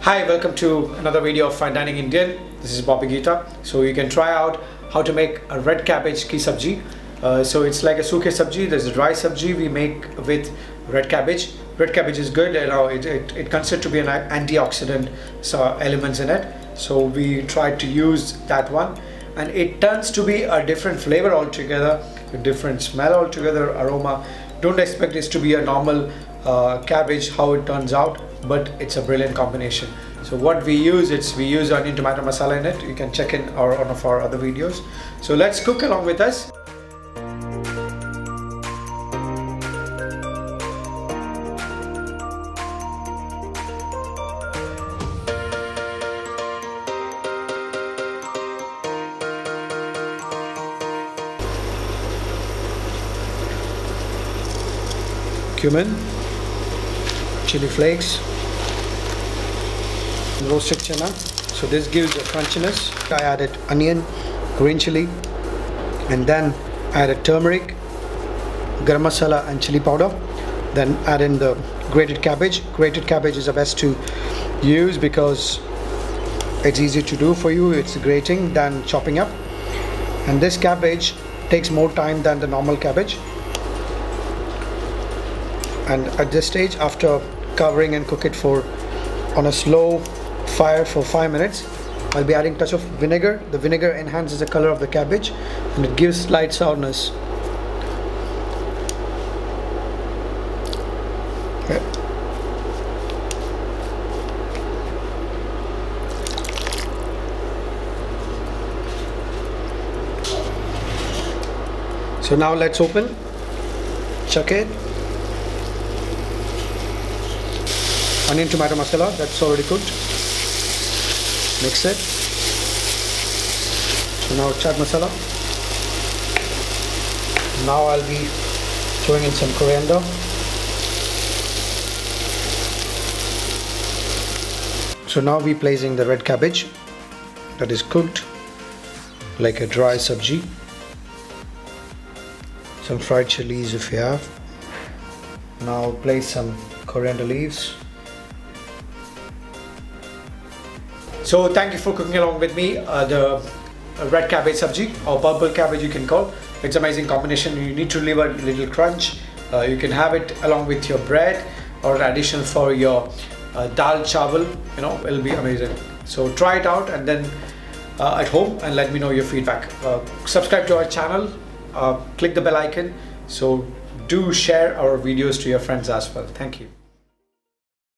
Hi, welcome to another video of Fine Dining Indian. This is Bobby Geetha. So you can try out how to make a red cabbage ki sabji. So it's like a suke sabji. There's a dry sabji we make with red cabbage. Red cabbage is good, it considered to be an antioxidant elements in it. So we tried to use that one, and it turns to be a different flavor altogether, a different smell altogether, aroma. Don't expect this to be a normal cabbage how it turns out, but it's a brilliant combination. So what we use onion tomato masala in it. You can check in one of our other videos. So let's cook along with us. Cumin, chili flakes, roasted chana. So this gives a crunchiness. I added onion, green chili, and then I added turmeric, garam masala and chili powder. Then add in the grated cabbage. Grated cabbage is the best to use because it's easy to do for you. It's grating than chopping up. And this cabbage takes more time than the normal cabbage. And at this stage, after covering and cook it on a slow fire for 5 minutes, I'll be adding a touch of vinegar. The vinegar enhances the color of the cabbage and it gives slight sourness. Okay. So now let's open, chuck it. Onion tomato masala, that's already cooked. Mix it. So now chaat masala. Now I'll be throwing in some coriander. So now we're placing the red cabbage that is cooked like a dry subji. Some fried chilies if you have. Now place some coriander leaves. So thank you for cooking along with me the red cabbage sabji, or purple cabbage you can call. It's an amazing combination. You need to leave a little crunch. You can have it along with your bread or addition for your dal chawal. It'll be amazing. So try it out and then at home and let me know your feedback. Subscribe to our channel. Click the bell icon. So do share our videos to your friends as well. Thank you.